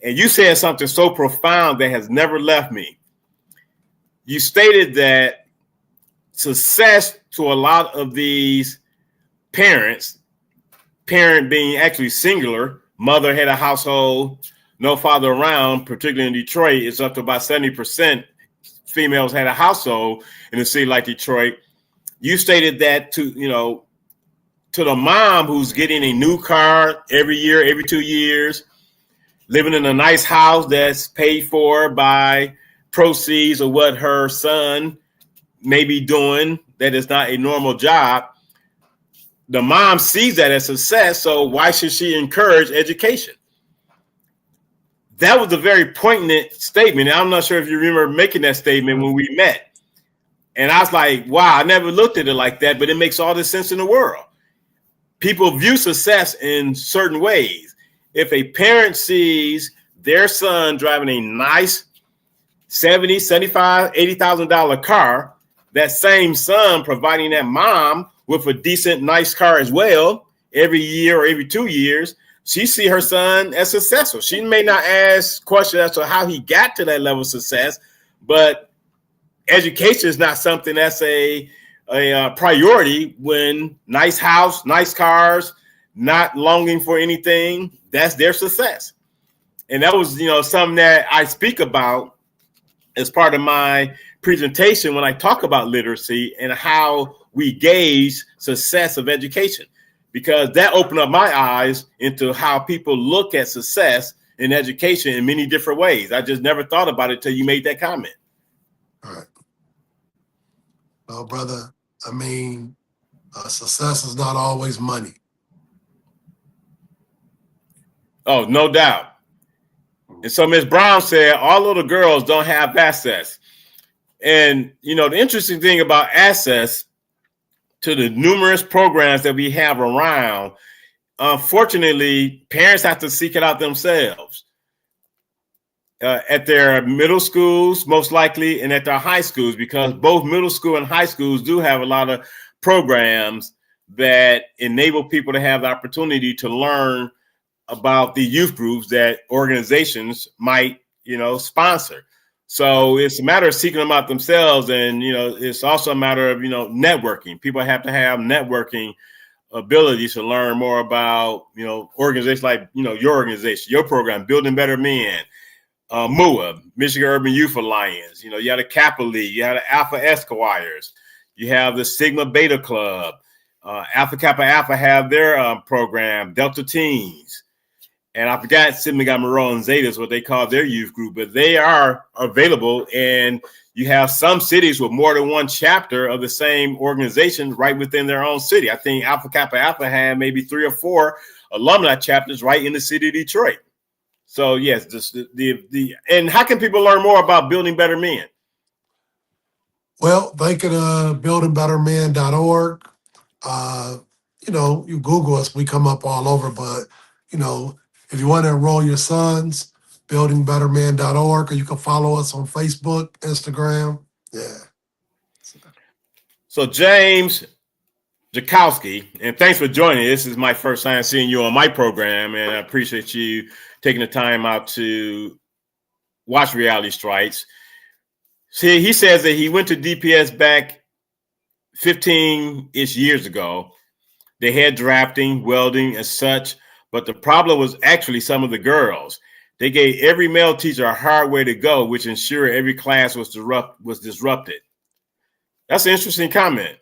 [SPEAKER 1] And you said something so profound that has never left me. You stated that success to a lot of these parent being actually singular, mother had a household, no father around, particularly in Detroit, it's up to about 70% females had a household in a city like Detroit. You stated that to the mom who's getting a new car every year, every 2 years, living in a nice house that's paid for by proceeds of what her son may be doing that is not a normal job. The mom sees that as success, so why should she encourage education? That was a very poignant statement. I'm not sure if you remember making that statement when we met. And I was like, wow, I never looked at it like that, but it makes all the sense in the world. People view success in certain ways. If a parent sees their son driving a nice $70,000, $75,000, $80,000 car, that same son providing that mom with a decent, nice car as well, every year or every 2 years, she see her son as successful. She may not ask questions as to how he got to that level of success, but education is not something that's a priority when nice house, nice cars, not longing for anything, that's their success. And that was, something that I speak about as part of my presentation when I talk about literacy and how we gauge success of education, because that opened up my eyes into how people look at success in education in many different ways. I just never thought about it till you made that comment.
[SPEAKER 2] All right. Well, brother, I mean, success is not always money.
[SPEAKER 1] Oh, no doubt. And so Ms. Brown said, all little girls don't have access. And, the interesting thing about access to the numerous programs that we have around, unfortunately, parents have to seek it out themselves. At their middle schools, most likely, and at their high schools, because both middle school and high schools do have a lot of programs that enable people to have the opportunity to learn about the youth groups that organizations might, sponsor. So it's a matter of seeking them out themselves. And, it's also a matter of, networking. People have to have networking abilities to learn more about, organizations like, your organization, your program, Building Better Men, MUA, Michigan Urban Youth Alliance. You have the Kappa League, you have the Alpha Esquires, you have the Sigma Beta Club, Alpha Kappa Alpha have their program, Delta Teens. And I forgot Sigma Gamma Rho and Zeta is what they call their youth group, but they are available. And you have some cities with more than one chapter of the same organization right within their own city. I think Alpha Kappa Alpha had maybe 3 or 4 alumni chapters right in the city of Detroit. So yes, and how can people learn more about Building Better Men?
[SPEAKER 2] Well, they can buildingbettermen.org. You Google us, we come up all over, but if you want to enroll your sons, buildingbettermen.org, or you can follow us on Facebook, Instagram. Yeah.
[SPEAKER 1] So James Jakowski, and thanks for joining. This is my first time seeing you on my program, and I appreciate you taking the time out to watch Reality Strikes. See, he says that he went to DPS back 15-ish years ago. They had drafting, welding, and such. But the problem was actually some of the girls. They gave every male teacher a hard way to go, which ensured every class was disrupted. That's an interesting comment.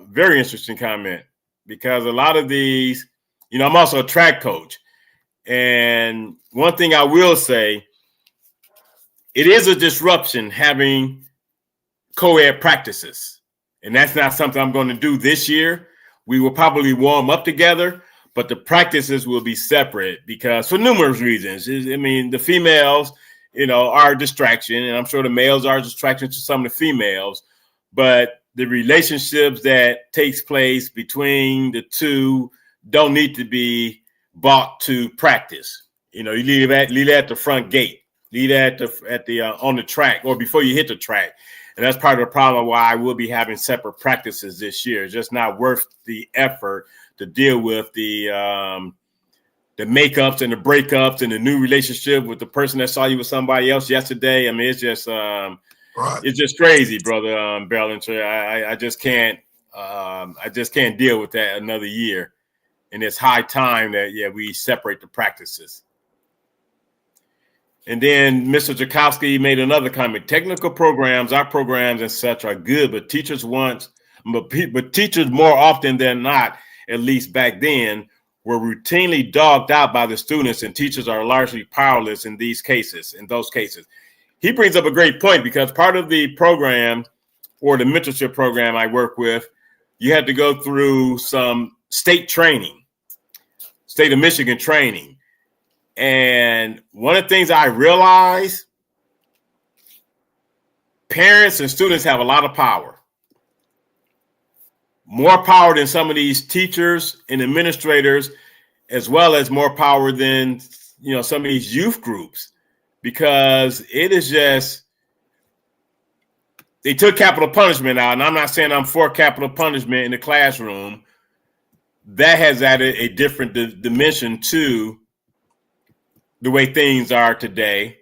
[SPEAKER 1] Very interesting comment, because a lot of these, I'm also a track coach. And one thing I will say, it is a disruption having co-ed practices. And that's not something I'm going to do this year. We will probably warm up together, but the practices will be separate because for numerous reasons. The females, are a distraction, and I'm sure the males are a distraction to some of the females, but the relationships that takes place between the two don't need to be brought to practice. You leave that at the front gate, leave that at the on the track or before you hit the track. And that's part of the problem why I will be having separate practices this year. It's just not worth the effort to deal with the makeups and the breakups and the new relationship with the person that saw you with somebody else yesterday. It's just It's just crazy, brother Bellinger. I just can't deal with that another year. And it's high time that we separate the practices. And then Mr. Jakowski made another comment. Technical programs, our programs and such are good, but teachers more often than not, at least back then, were routinely dogged out by the students, and teachers are largely powerless in those cases. He brings up a great point, because part of the program, or the mentorship program I work with, you had to go through some state of Michigan training. And one of the things I realized, parents and students have a lot of power. More power than some of these teachers and administrators, as well as more power than, some of these youth groups, because it is just, they took capital punishment out. And I'm not saying I'm for capital punishment in the classroom. That has added a different dimension to the way things are today.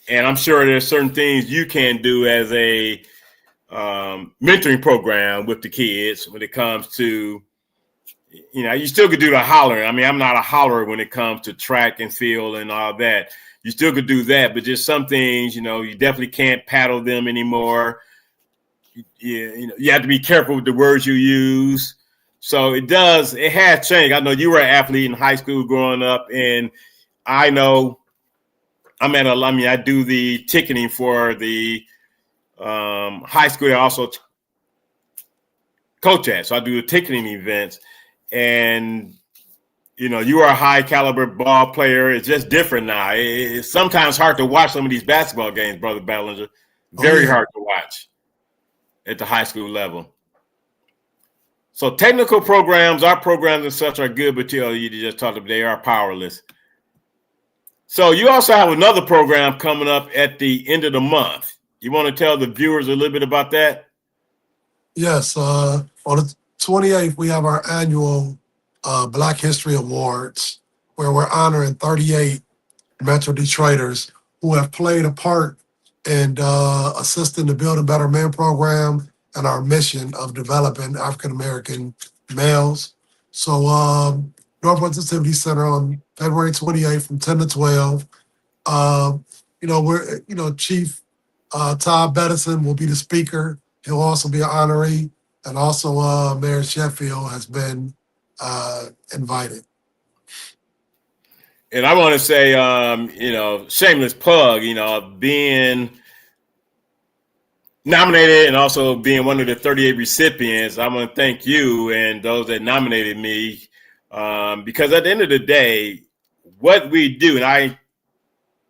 [SPEAKER 1] And I'm sure there's certain things you can do as a mentoring program with the kids when it comes to, you still could do the hollering. I mean, I'm not a hollerer when it comes to track and field and all that. You still could do that, but just some things, you definitely can't paddle them anymore. You have to be careful with the words you use. So it has changed. I know you were an athlete in high school growing up, and I know I do the ticketing for the high school. I also coach at, so I do the ticketing events, and you are a high caliber ball player. It's just different now. It's sometimes hard to watch some of these basketball games, Brother Ballinger. Very hard to watch at the high school level. So technical programs, our programs and such are good, but you just talked about they are powerless. So you also have another program coming up at the end of the month. You want to tell the viewers a little bit about that?
[SPEAKER 2] Yes. On the 28th, we have our annual Black History Awards, where we're honoring 38 Metro Detroiters who have played a part in assisting the Build a Better Men program and our mission of developing African-American males. So Northwest Activity Center on February 28th from 10 to 12. Chief Todd Bettison will be the speaker. He'll also be an honoree. And also Mayor Sheffield has been invited.
[SPEAKER 1] And I want to say, shameless plug, being nominated and also being one of the 38 recipients, I want to thank you and those that nominated me, because at the end of the day, what we do, and I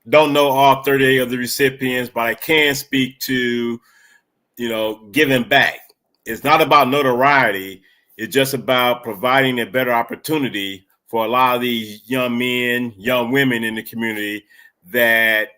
[SPEAKER 1] don't know all 38 of the recipients, but I can speak to, giving back. It's not about notoriety. It's just about providing a better opportunity for a lot of these young men, young women in the community that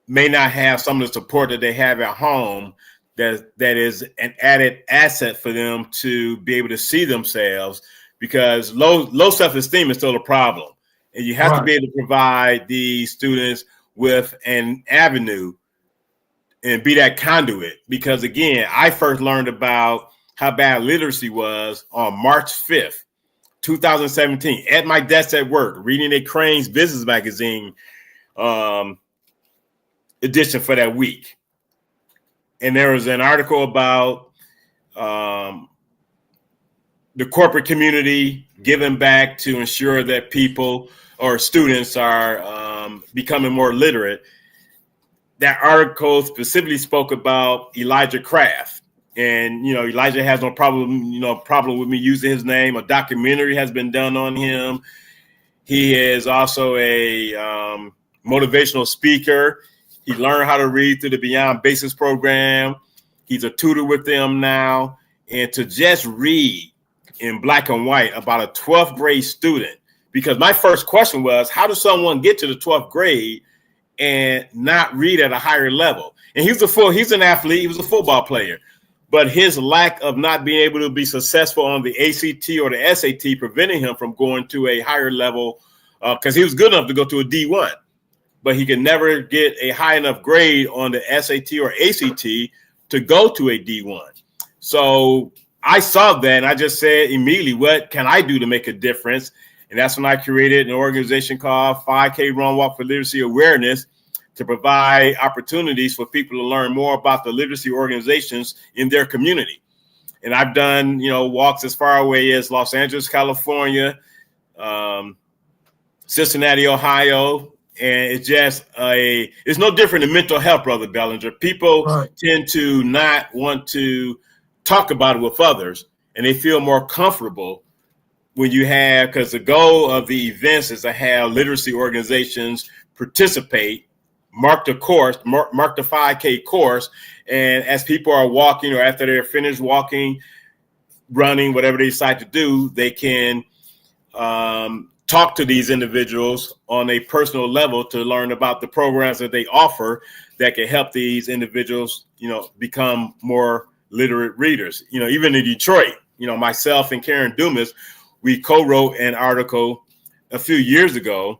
[SPEAKER 1] may not have some of the support that they have at home, that is an added asset for them to be able to see themselves, because low self-esteem is still a problem. And you have to be able to provide these students with an avenue and be that conduit. Because again, I first learned about how bad literacy was on March 5th, 2017, at my desk at work, reading a Crain's Business Magazine edition for that week. And there was an article about the corporate community giving back to ensure that people or students are becoming more literate. That article specifically spoke about Elijah Craft. And, Elijah has no problem with me using his name. A documentary has been done on him. He is also a motivational speaker. He learned how to read through the Beyond Basics program. He's a tutor with them now. And to just read in black and white about a 12th grade student, because my first question was, how does someone get to the 12th grade and not read at a higher level? And he's an athlete. He was a football player. But his lack of not being able to be successful on the ACT or the SAT prevented him from going to a higher level, because he was good enough to go to a D1. But he could never get a high enough grade on the SAT or ACT to go to a D1. So I saw that and I just said immediately, what can I do to make a difference? And that's when I created an organization called 5K Run Walk for Literacy Awareness, to provide opportunities for people to learn more about the literacy organizations in their community. And I've done, walks as far away as Los Angeles, California, Cincinnati, Ohio. And it's no different than mental health, Brother Bellinger. People tend to not want to talk about it with others, and they feel more comfortable when you have, because the goal of the events is to have literacy organizations participate, mark the course, mark the 5K course. And as people are walking or after they're finished walking, running, whatever they decide to do, they can talk to these individuals on a personal level to learn about the programs that they offer that can help these individuals, become more literate readers. Even in Detroit, myself and Karen Dumas, we co-wrote an article a few years ago.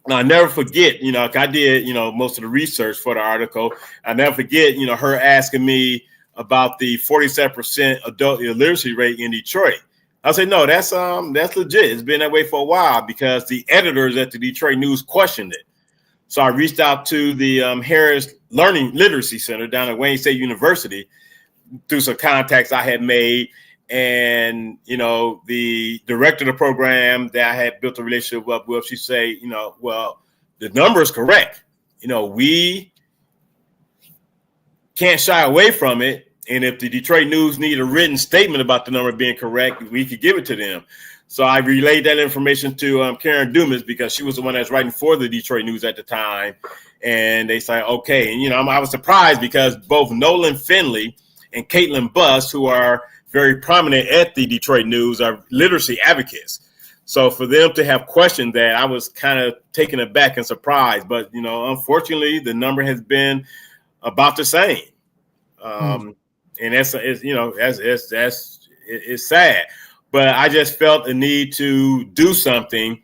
[SPEAKER 1] And I never forget, I did, most of the research for the article. I never forget, her asking me about the 47% adult illiteracy rate in Detroit. I said, no, that's legit. It's been that way for a while because the editors at the Detroit News questioned it. So I reached out to the Harris Learning Literacy Center down at Wayne State University through some contacts I had made. And, the director of the program that I had built a relationship up with, she say, well, the number is correct. We can't shy away from it. And if the Detroit News need a written statement about the number being correct, we could give it to them. So I relayed that information to Karen Dumas because she was the one that's writing for the Detroit News at the time. And they said, okay. And, I was surprised because both Nolan Finley and Caitlin Buss, who are very prominent at the Detroit News, are literacy advocates. So for them to have questioned that, I was kind of taken aback and surprised. But, unfortunately, the number has been about the same. And it's sad, but I just felt the need to do something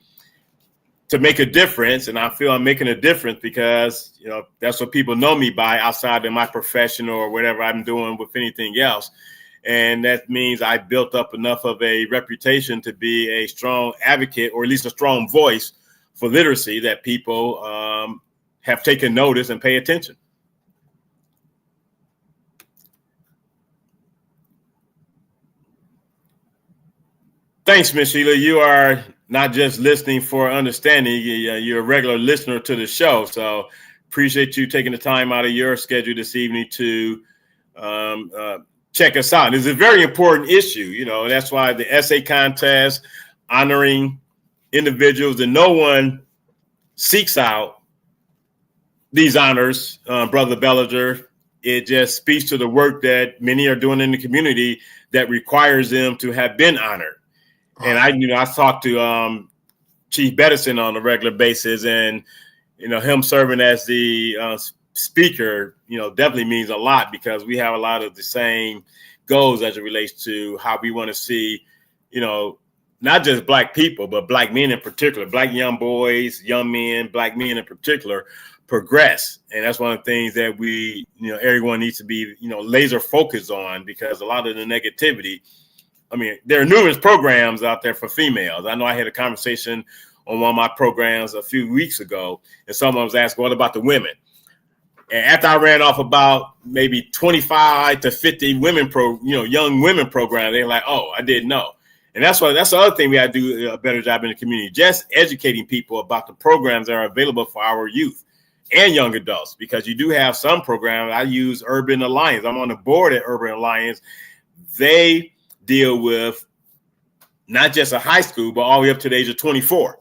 [SPEAKER 1] to make a difference. And I feel I'm making a difference because, that's what people know me by outside of my profession or whatever I'm doing with anything else. And that means I built up enough of a reputation to be a strong advocate or at least a strong voice for literacy that people have taken notice and pay attention. Thanks, Ms. Sheila. You are not just listening for understanding. You're a regular listener to the show. So appreciate you taking the time out of your schedule this evening to check us out. It's a very important issue. That's why the essay contest, honoring individuals, and no one seeks out these honors, Brother Bellinger. It just speaks to the work that many are doing in the community that requires them to have been honored. And I talked to Chief Bettison on a regular basis, and him serving as the speaker, definitely means a lot because we have a lot of the same goals as it relates to how we want to see, not just Black people, but Black men in particular, Black young boys, young men, Black men in particular, progress. And that's one of the things that we, everyone needs to be, laser focused on because a lot of the negativity. There are numerous programs out there for females. I know I had a conversation on one of my programs a few weeks ago, and someone was asking, what about the women? And after I ran off about maybe 25 to 50 women young women programs, they're like, oh, I didn't know. And that's the other thing we got to do a better job in the community, just educating people about the programs that are available for our youth and young adults, because you do have some programs. I use Urban Alliance. I'm on the board at Urban Alliance. They deal with not just a high school, but all the way up to the age of 24.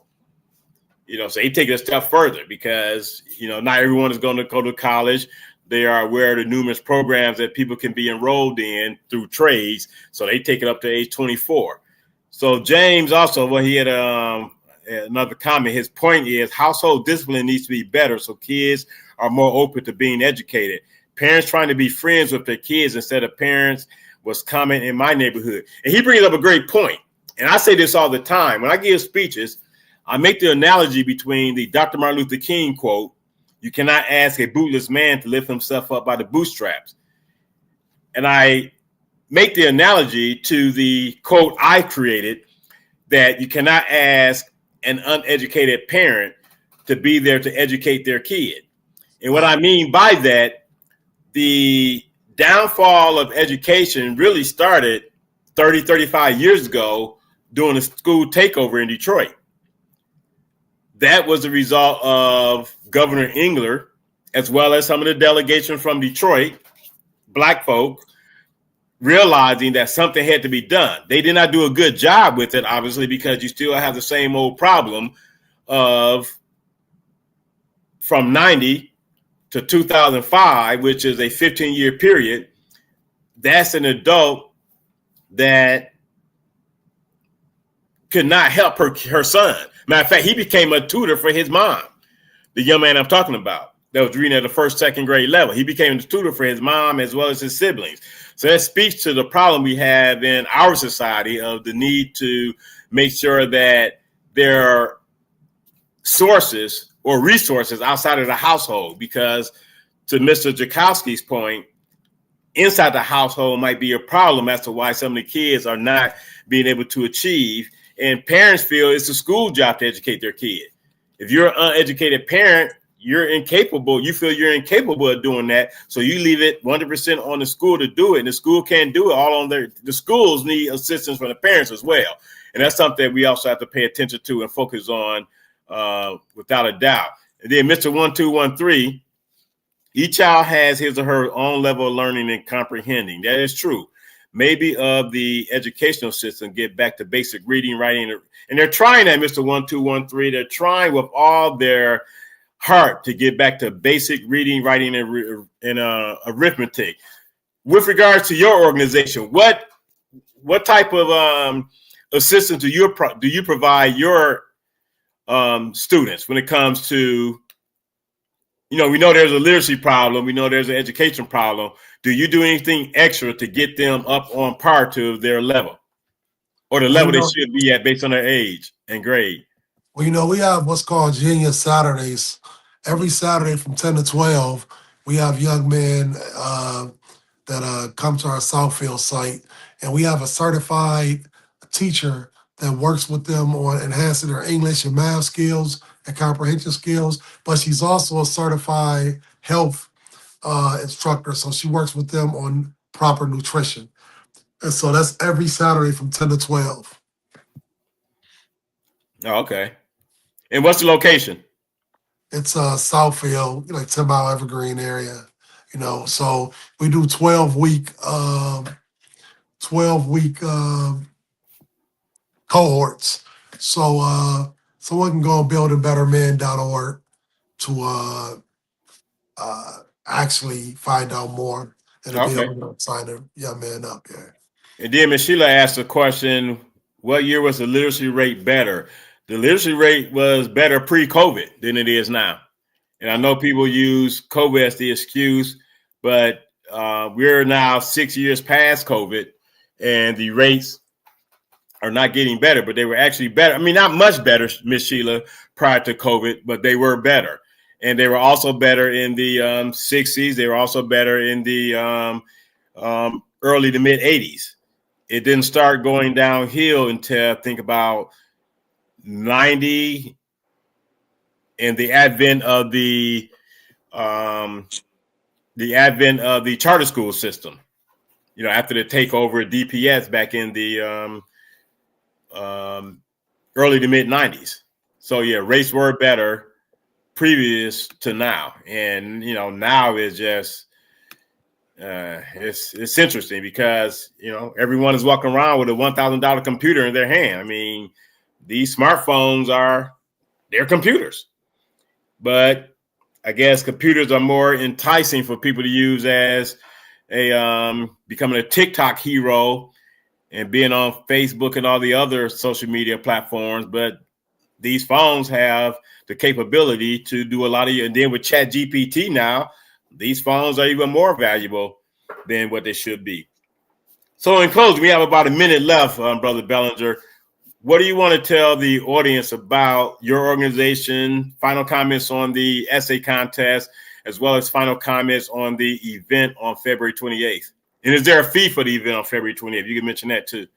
[SPEAKER 1] So they take it a step further because, not everyone is going to go to college. They are aware of the numerous programs that people can be enrolled in through trades. So they take it up to age 24. So James also, he had another comment. His point is household discipline needs to be better so kids are more open to being educated. Parents trying to be friends with their kids instead of parents was common in my neighborhood. And he brings up a great point. And I say this all the time. When I give speeches, I make the analogy between the Dr. Martin Luther King quote, you cannot ask a bootless man to lift himself up by the bootstraps. And I make the analogy to the quote I created that you cannot ask an uneducated parent to be there to educate their kid. And what I mean by that, the downfall of education really started 30, 35 years ago during the school takeover in Detroit. That was the result of Governor Engler, as well as some of the delegation from Detroit, black folk, realizing that something had to be done. They did not do a good job with it, obviously, because you still have the same old problem of from 90 to 2005, which is a 15-year period. That's an adult that could not help her son. Matter of fact, he became a tutor for his mom, the young man I'm talking about that was reading at the first, second grade level. He became a tutor for his mom as well as his siblings. So that speaks to the problem we have in our society of the need to make sure that there are sources or resources outside of the household, because to Mr. Jakowski's point, inside the household might be a problem as to why some of the kids are not being able to achieve. And parents feel it's a school job to educate their kid. If you're an uneducated parent, you're incapable. You feel you're incapable of doing that. So you leave it 100% on the school to do it. And the school can't do it all on their, the schools need assistance from the parents as well. And that's something that we also have to pay attention to and focus on without a doubt. And then Mr. 1213, each child has his or her own level of learning and comprehending. That is true. Maybe of the educational system get back to basic reading, writing, and they're trying that, Mr. 1213. They're trying with all their heart to get back to basic reading, writing, and arithmetic. With regards to your organization, what type of assistance do you provide your students when it comes to, you know, we know there's a literacy problem, we know there's an education problem. Do you do anything extra to get them up on par to their level or the level they should be at based on their age and grade?
[SPEAKER 2] Well, you know, we have what's called Genius Saturdays. Every Saturday from 10 to 12, we have young men that come to our Southfield site, and we have a certified teacher that works with them on enhancing their English and math skills and comprehension skills, but she's also a certified health instructor, so she works with them on proper nutrition. And so that's every Saturday from 10 to 12.
[SPEAKER 1] Oh, okay. And what's the location?
[SPEAKER 2] It's Southfield, like 10 Mile Evergreen area, you know. So we do 12-week cohorts. So someone can go on buildingbettermen.org to actually find out more and be able to sign a young man up there.
[SPEAKER 1] And then Ms. Sheila asked a question, what year was the literacy rate better? The literacy rate was better pre-COVID than it is now. And I know people use COVID as the excuse, but we're now 6 years past COVID and the rates are not getting better, but they were actually better. I mean, not much better, Ms. Sheila, prior to COVID, but they were better. And they were also better in the 60s. They were also better in the early to mid 80s. It didn't start going downhill until I think about 90 and the advent of the charter school system, you know, after the takeover of DPS back in the early to mid 90s. So yeah, rates were better previous to now. And, you know, now is just, it's interesting because, you know, everyone is walking around with a $1,000 computer in their hand. I mean, these smartphones they're computers, but I guess computers are more enticing for people to use as a becoming a TikTok hero and being on Facebook and all the other social media platforms. But these phones have the capability to do a lot of, and then with ChatGPT now, these phones are even more valuable than what they should be. So in closing, we have about a minute left, Brother Bellinger. What do you want to tell the audience about your organization? Final comments on the essay contest, as well as final comments on the event on February 28th. And is there a fee for the event on February 28th? You can mention that too.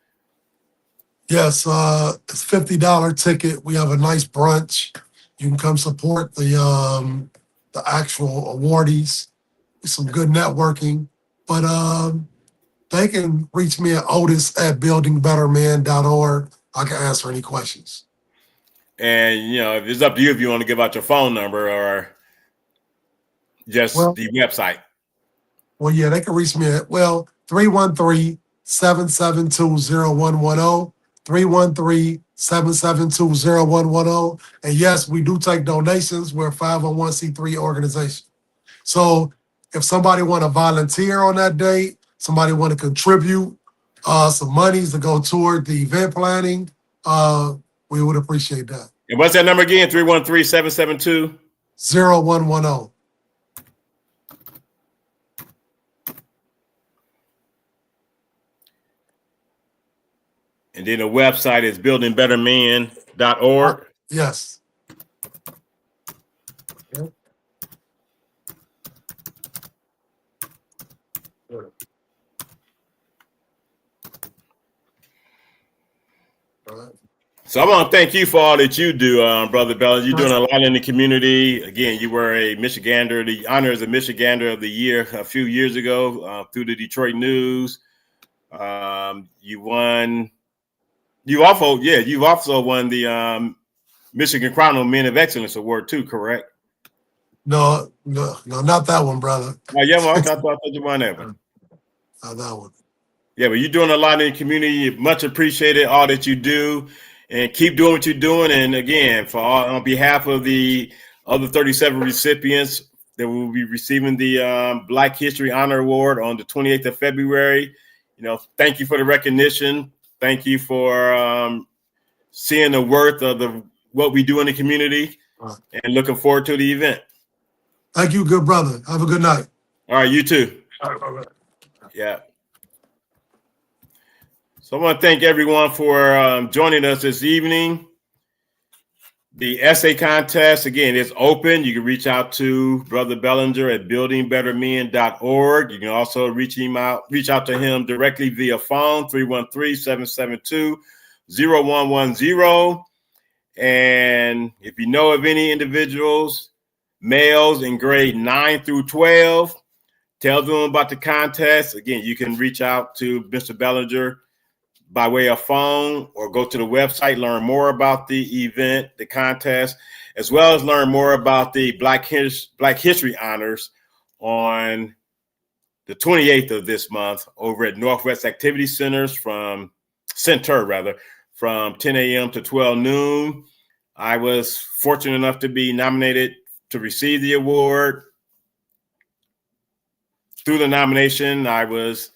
[SPEAKER 2] Yes, it's $50 ticket. We have a nice brunch. You can come support the actual awardees. Some good networking. But they can reach me at Otis at buildingbetterman.org. I can answer any questions.
[SPEAKER 1] And, it's up to you if you want to give out your phone number or just the website.
[SPEAKER 2] Well, yeah, they can reach me at, 313-772-0110, 313-772-0110. And yes, we do take donations. We're a 501c3 organization. So if somebody want to volunteer on that day, somebody want to contribute some monies to go toward the event planning, we would appreciate that.
[SPEAKER 1] And what's that number again? 313-772?
[SPEAKER 2] 0110.
[SPEAKER 1] And then the website is buildingbettermen.org.
[SPEAKER 2] Yes. Yep.
[SPEAKER 1] So I want to thank you for all that you do, Brother Bellinger. You're doing a lot in the community. Again, you were a Michigander, the honor as a Michigander of the Year a few years ago through the Detroit News. You won. You've also won the Michigan Chronicle Men of Excellence Award too, correct?
[SPEAKER 2] No, not that one, brother.
[SPEAKER 1] Oh, yeah, well, I thought you won that one.
[SPEAKER 2] Not that one.
[SPEAKER 1] Yeah, but you're doing a lot in the community. Much appreciated all that you do, and keep doing what you're doing. And again, on behalf of the other 37 recipients that will be receiving the Black History Honor Award on the 28th of February, thank you for the recognition. Thank you for seeing the worth of what we do in the community, and looking forward to the event.
[SPEAKER 2] Thank you, good brother. Have a good night.
[SPEAKER 1] All right, you too.
[SPEAKER 2] All right, bye-bye.
[SPEAKER 1] Yeah. So I want to thank everyone for joining us this evening. The essay contest, again, is open. You can reach out to Brother Bellinger at buildingbettermen.org. You can also reach out to him directly via phone, 313-772-0110. And if you know of any individuals, males in grade 9 through 12, tell them about the contest. Again, you can reach out to Mr. Bellinger by way of phone, or go to the website, learn more about the event, the contest, as well as learn more about the Black History Honors on the 28th of this month over at Northwest Activity Center from 10 a.m. to 12 noon. I was fortunate enough to be nominated to receive the award. Through the nomination, I was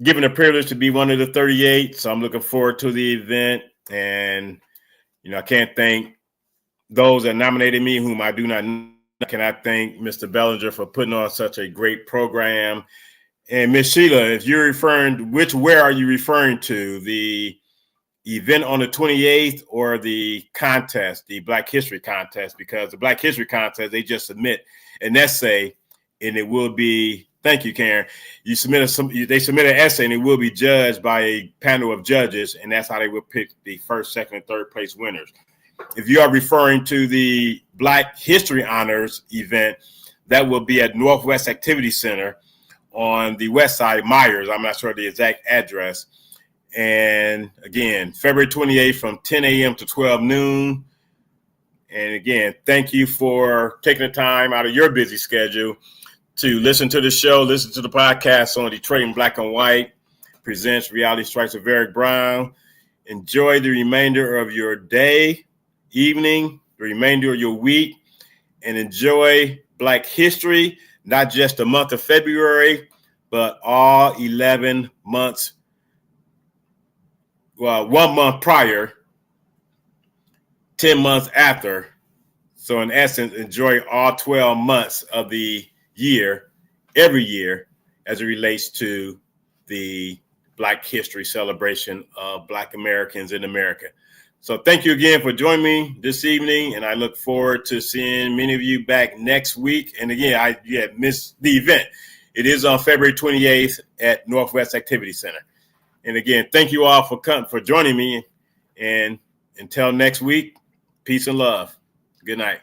[SPEAKER 1] given the privilege to be one of the 38. So I'm looking forward to the event. And, I can't thank those that nominated me, whom I do not know. Can I thank Mr. Bellinger for putting on such a great program? And Ms. Sheila, if you're where are you referring to? The event on the 28th or the contest, the Black History Contest? Because the Black History Contest, they just submit an essay, and it will be, thank you, Karen. They submit an essay, and it will be judged by a panel of judges, and that's how they will pick the first, second, and third place winners. If you are referring to the Black History Honors event, that will be at Northwest Activity Center on the west side, Myers. I'm not sure the exact address. And again, February 28th from 10 a.m. to 12 noon. And again, thank you for taking the time out of your busy schedule to listen to the show, listen to the podcast on Detroit in Black and White, presents Reality Strikes with Eric Brown. Enjoy the remainder of your day, evening, the remainder of your week, and enjoy Black history, not just the month of February, but all 11 months. Well, 1 month prior, 10 months after. So in essence, enjoy all 12 months of the year, every year, as it relates to the Black history celebration of Black Americans in America. So thank you again for joining me this evening, and I look forward to seeing many of you back next week. And again, I missed the event. It is on February 28th at Northwest Activity Center. And again, thank you all for joining me. And until next week, peace and love. Good night.